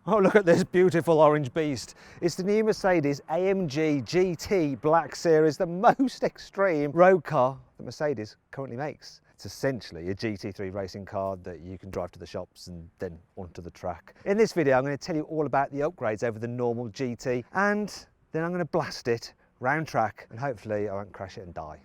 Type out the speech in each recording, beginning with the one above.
Oh, look at this beautiful orange beast. It's the new Mercedes AMG GT Black Series, the most extreme road car that Mercedes currently makes. It's essentially a GT3 racing car that you can drive to the shops and then onto the track. In this video, I'm going to tell you all about the upgrades over the normal GT, and then I'm going to blast it round track, and hopefully I won't crash it and die.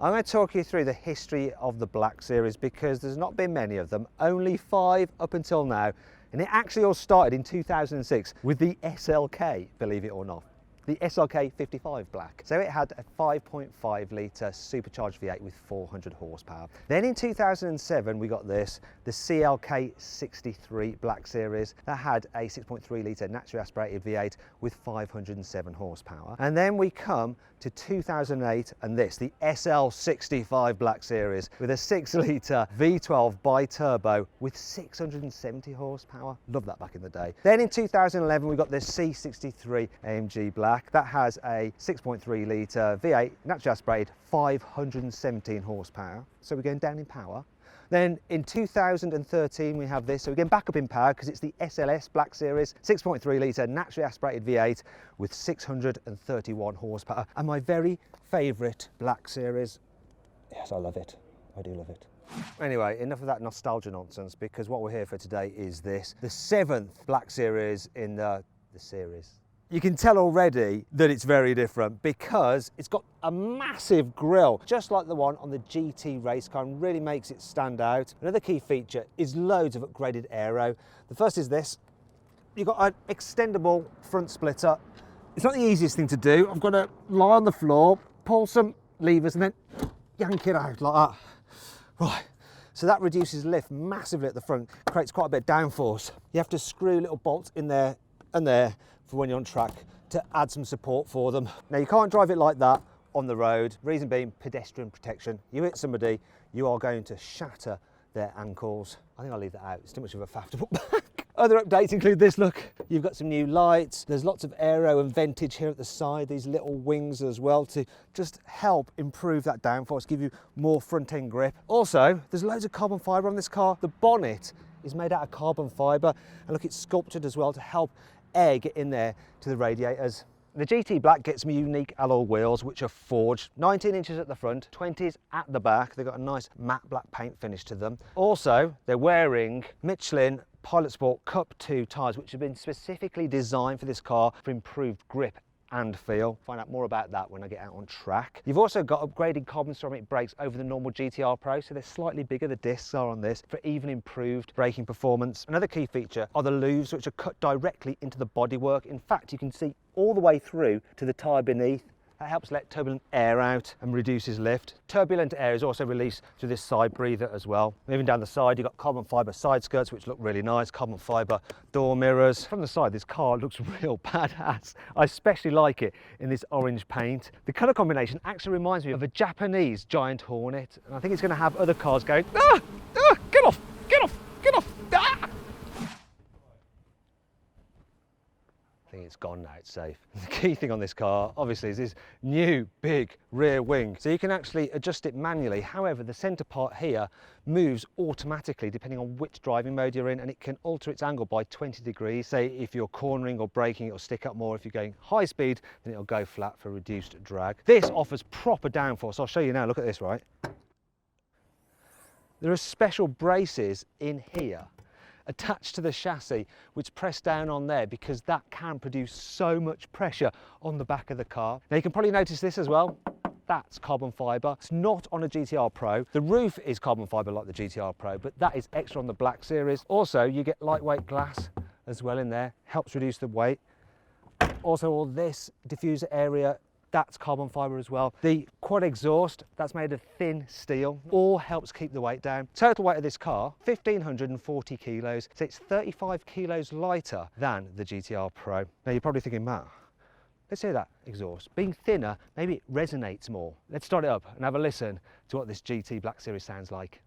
I'm going to talk you through the history of the Black Series because there's not been many of them, only 5 up until now, and it actually all started in 2006 with the SLK, believe it or not. The SLK 55 Black. So it had a 5.5 litre supercharged V8 with 400 horsepower. Then in 2007 we got this, the CLK 63 Black Series, that had a 6.3 litre naturally aspirated V8 with 507 horsepower. And then we come to 2008 and this, the SL 65 Black Series with a 6 litre V12 bi-turbo with 670 horsepower. Love that back in the day. Then in 2011 we got the C63 AMG Black. That has a 6.3 litre V8 naturally aspirated, 517 horsepower. So we're going down in power. Then in 2013 we have this, so we're going back up in power because it's the SLS Black Series, 6.3 litre naturally aspirated V8 with 631 horsepower. And my very favourite Black Series. Yes, I love it. I do love it. Anyway, enough of that nostalgia nonsense, because what we're here for today is this, the 7th Black Series in the series. You can tell already that it's very different because it's got a massive grille, just like the one on the GT race car, and really makes it stand out. Another key feature is loads of upgraded aero. The first is this. You've got an extendable front splitter. It's not the easiest thing to do. I've got to lie on the floor, pull some levers and then yank it out like that. Right. So that reduces lift massively at the front, creates quite a bit of downforce. You have to screw little bolts in there and there for when you're on track to add some support for them. Now you can't drive it like that on the road, reason being pedestrian protection. You hit somebody, you are going to shatter their ankles. I think I'll leave that out, it's too much of a faff to put back. Other updates include this, look, you've got some new lights, there's lots of aero and ventage here at the side, these little wings as well to just help improve that downforce, give you more front end grip. Also, there's loads of carbon fibre on this car. The bonnet is made out of carbon fibre, and look, it's sculpted as well to help air get in there to the radiators. The GT Black gets some unique alloy wheels which are forged, 19 inches at the front, 20s at the back. They've got a nice matte black paint finish to them. Also, they're wearing Michelin Pilot Sport Cup 2 tyres, which have been specifically designed for this car for improved grip and feel. Find out more about that when I get out on track. You've also got upgraded carbon ceramic brakes over the normal GTR Pro, so they're slightly bigger, the discs are on this, for even improved braking performance. Another key feature are the louvres, which are cut directly into the bodywork. In fact, you can see all the way through to the tyre beneath. That helps let turbulent air out and reduces lift. Turbulent air is also released through this side breather as well. Moving down the side, you've got carbon fibre side skirts, which look really nice, carbon fibre door mirrors. From the side, this car looks real badass. I especially like it in this orange paint. The colour combination actually reminds me of a Japanese giant hornet, and I think it's going to have other cars going, ah, ah, get off, get off, get off, ah! I think it's gone now, it's safe. The key thing on this car, obviously, is this new big rear wing. So you can actually adjust it manually. However, the centre part here moves automatically depending on which driving mode you're in, and it can alter its angle by 20 degrees. Say if you're cornering or braking, it'll stick up more. If you're going high speed, then it'll go flat for reduced drag. This offers proper downforce. I'll show you now, look at this, right? There are special braces in here attached to the chassis which press down on there because that can produce so much pressure on the back of the car. Now you can probably notice this as well. That's carbon fibre. It's not on a GTR Pro. The roof is carbon fibre like the GTR Pro, but that is extra on the Black Series. Also, you get lightweight glass as well in there, helps reduce the weight. Also, all this diffuser area, that's carbon fibre as well. The quad exhaust, that's made of thin steel, all helps keep the weight down. Total weight of this car, 1,540 kilos, so it's 35 kilos lighter than the GTR Pro. Now you're probably thinking, Matt, let's hear that exhaust. Being thinner, maybe it resonates more. Let's start it up and have a listen to what this GT Black Series sounds like.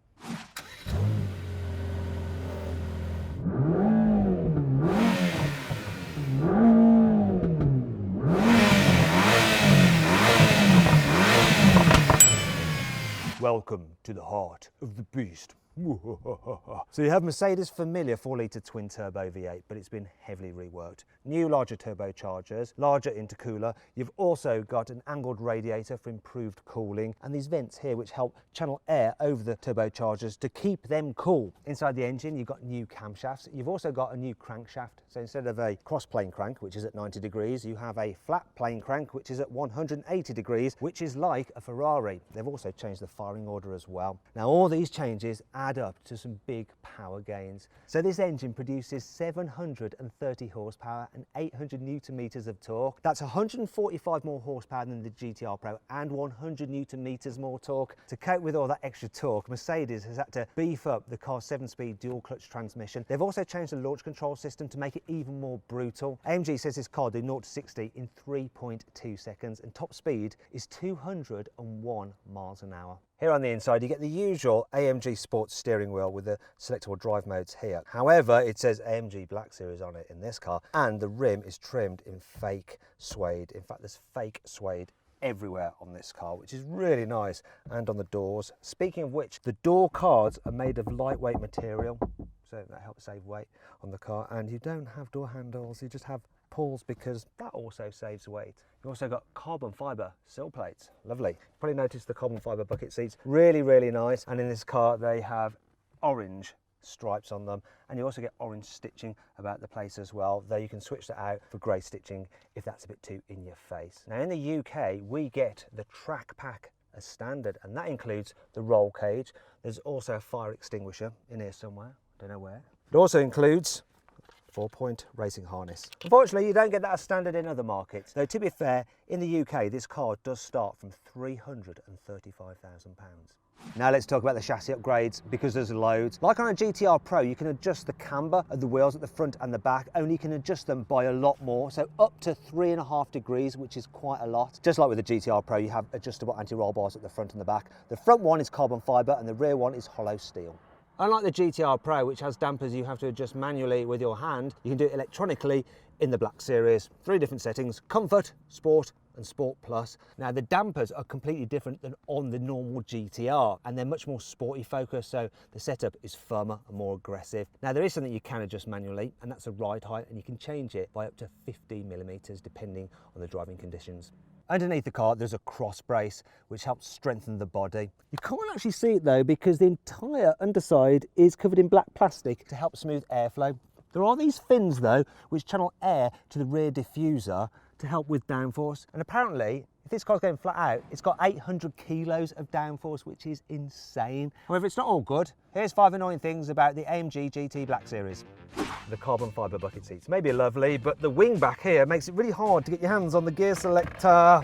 Welcome to the heart of the beast. So you have Mercedes' familiar 4-litre twin-turbo V8, but it's been heavily reworked. New larger turbochargers, larger intercooler. You've also got an angled radiator for improved cooling, and these vents here which help channel air over the turbochargers to keep them cool. Inside the engine you've got new camshafts. You've also got a new crankshaft. So instead of a cross-plane crank, which is at 90 degrees, you have a flat plane crank, which is at 180 degrees, which is like a Ferrari. They've also changed the firing order as well. Now all these changes add up to some big power gains. So this engine produces 730 horsepower and 800 newton meters of torque. That's 145 more horsepower than the GTR Pro and 100 newton meters more torque. To cope with all that extra torque, Mercedes has had to beef up the car's 7-speed dual clutch transmission. They've also changed the launch control system to make it even more brutal. AMG says this car did 0 to 60 in 3.2 seconds and top speed is 201 miles an hour. Here on the inside you get the usual AMG Sports steering wheel with the selectable drive modes here. However, it says AMG Black Series on it in this car, and the rim is trimmed in fake suede. In fact, there's fake suede everywhere on this car, which is really nice, and on the doors. Speaking of which, the door cards are made of lightweight material, so that helps save weight on the car, and you don't have door handles, you just have pulls because that also saves weight. You've also got carbon fibre sill plates, lovely. Probably noticed the carbon fibre bucket seats, really, really nice. And in this car they have orange stripes on them, and you also get orange stitching about the place as well, though you can switch that out for grey stitching if that's a bit too in your face. Now in the UK we get the track pack as standard, and that includes the roll cage. There's also a fire extinguisher in here somewhere, don't know where. It also includes 4-point racing harness. Unfortunately, you don't get that as standard in other markets. Though to be fair, in the UK, this car does start from £335,000. Now let's talk about the chassis upgrades, because there's loads. Like on a GTR Pro, you can adjust the camber of the wheels at the front and the back, only you can adjust them by a lot more, so up to 3.5 degrees, which is quite a lot. Just like with the GTR Pro, you have adjustable anti-roll bars at the front and the back. The front one is carbon fibre and the rear one is hollow steel. Unlike the GTR Pro, which has dampers you have to adjust manually with your hand, you can do it electronically in the Black Series. 3 different settings: Comfort, Sport and Sport Plus. Now the dampers are completely different than on the normal GTR, and they're much more sporty focused, so the setup is firmer and more aggressive. Now there is something you can adjust manually, and that's the ride height, and you can change it by up to 15mm depending on the driving conditions. Underneath the car there's a cross brace which helps strengthen the body. You can't actually see it though because the entire underside is covered in black plastic to help smooth airflow. There are these fins though which channel air to the rear diffuser to help with downforce, and apparently if this car's going flat out it's got 800 kilos of downforce, which is insane. However, it's not all good. Here's 5 annoying things about the AMG GT Black Series. The carbon fibre bucket seats may be lovely, but the wing back here makes it really hard to get your hands on the gear selector.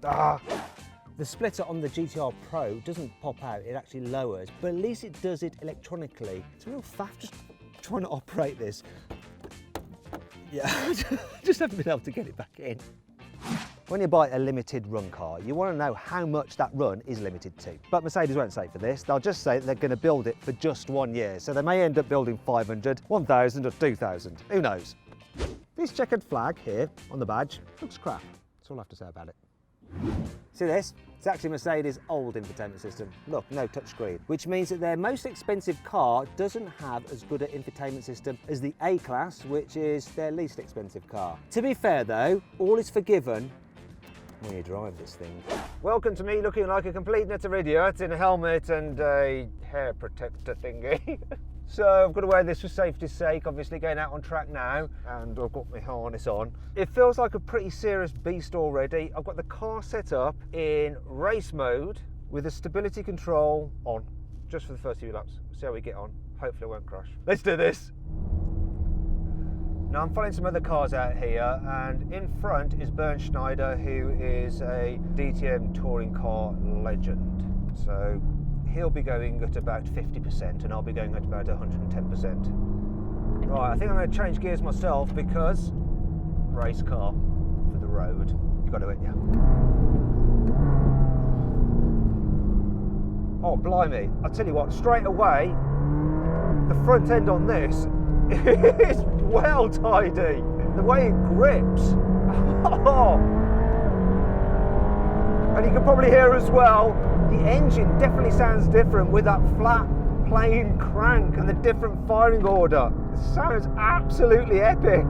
The splitter on the GTR Pro doesn't pop out, it actually lowers, but at least it does it electronically. It's a real faff just trying to operate this. Yeah, just haven't been able to get it back in. When you buy a limited run car, you want to know how much that run is limited to. But Mercedes won't say for this, they'll just say they're going to build it for just 1 year. So they may end up building 500, 1,000 or 2,000, who knows. This checkered flag here on the badge looks crap. That's all I have to say about it. See this? It's actually Mercedes' old infotainment system. Look, no touchscreen, which means that their most expensive car doesn't have as good an infotainment system as the A-Class, which is their least expensive car. To be fair though, all is forgiven when you drive this thing. Welcome to me looking like a complete nutter idiot in a helmet and a hair protector thingy. So I've got to wear this for safety's sake, obviously going out on track now, and I've got my harness on. It feels like a pretty serious beast already. I've got the car set up in race mode with the stability control on, just for the first few laps. See how we get on. Hopefully I won't crash. Let's do this. Now I'm following some other cars out here, and in front is Bernd Schneider, who is a DTM touring car legend. So he'll be going at about 50% and I'll be going at about 110%. Right, I think I'm going to change gears myself because race car for the road. You got to, ain't you? Oh, blimey. I'll tell you what, straight away, the front end on this is well tidy. The way it grips. And you can probably hear as well, the engine definitely sounds different with that flat plane crank and the different firing order. It sounds absolutely epic.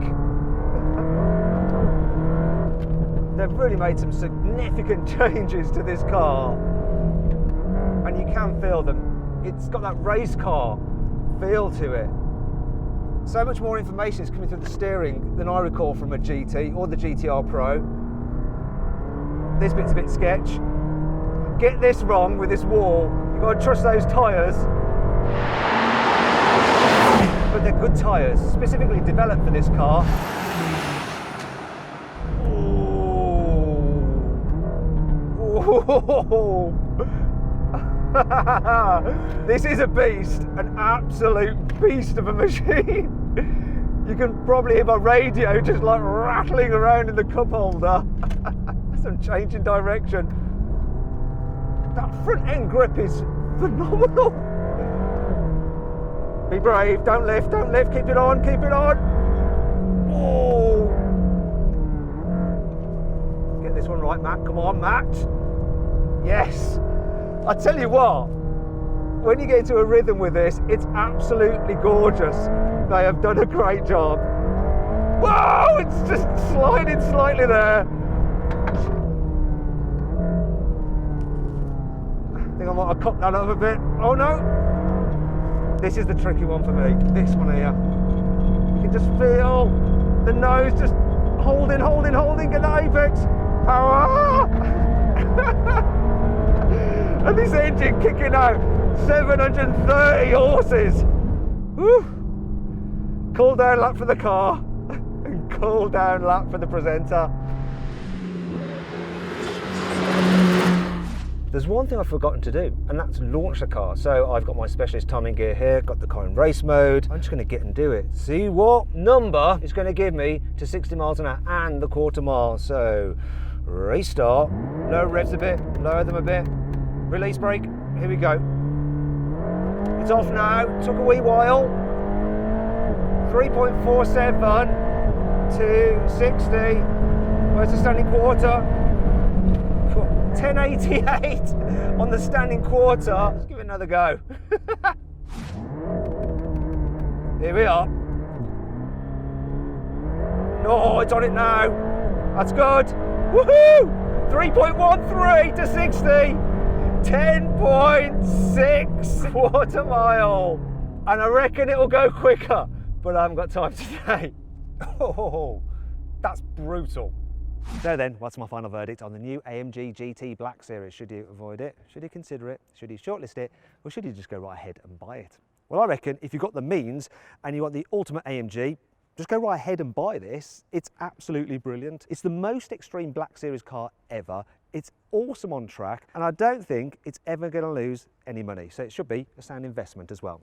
They've really made some significant changes to this car, and you can feel them. It's got that race car feel to it. So much more information is coming through the steering than I recall from a GT or the GTR Pro. This bit's a bit sketch. Get this wrong with this wall, you've got to trust those tyres. But they're good tyres, specifically developed for this car. Ooh. This is a beast, an absolute beast of a machine. You can probably hear my radio just like rattling around in the cup holder. Some change in direction. That front end grip is phenomenal. Be brave, don't lift, keep it on, keep it on. Oh. Get this one right, Matt, come on, Matt. Yes. I tell you what, when you get into a rhythm with this, it's absolutely gorgeous. They have done a great job. Whoa, it's just sliding slightly there. I think I might have cocked that up a bit. Oh no. This is the tricky one for me, this one here. You can just feel the nose just holding, get the apex. Power! And this engine kicking out 730 horses. Woo. Cool down lap for the car and cool down lap for the presenter. There's one thing I've forgotten to do, and that's launch the car. So I've got my specialist timing gear here, got the car in race mode. I'm just going to get and do it. See what number it's going to give me to 60 miles an hour and the quarter mile. So race start, lower revs a bit, lower them a bit. Release brake, here we go. It's off now, took a wee while. 3.47 to 60. Where's the standing quarter? 1088 on the standing quarter. Let's give it another go. Here we are. No, it's on it now. That's good. Woohoo! 3.13 to 60. 10.6 quarter mile, and I reckon it'll go quicker, but I haven't got time today. Oh, that's brutal. So then, what's my final verdict on the new AMG GT Black Series? Should you avoid it? Should you consider it? Should you shortlist it? Or should you just go right ahead and buy it? Well, I reckon if you've got the means and you want the ultimate AMG, just go right ahead and buy this. It's absolutely brilliant. It's the most extreme Black Series car ever. It's awesome on track, and I don't think it's ever going to lose any money. So it should be a sound investment as well.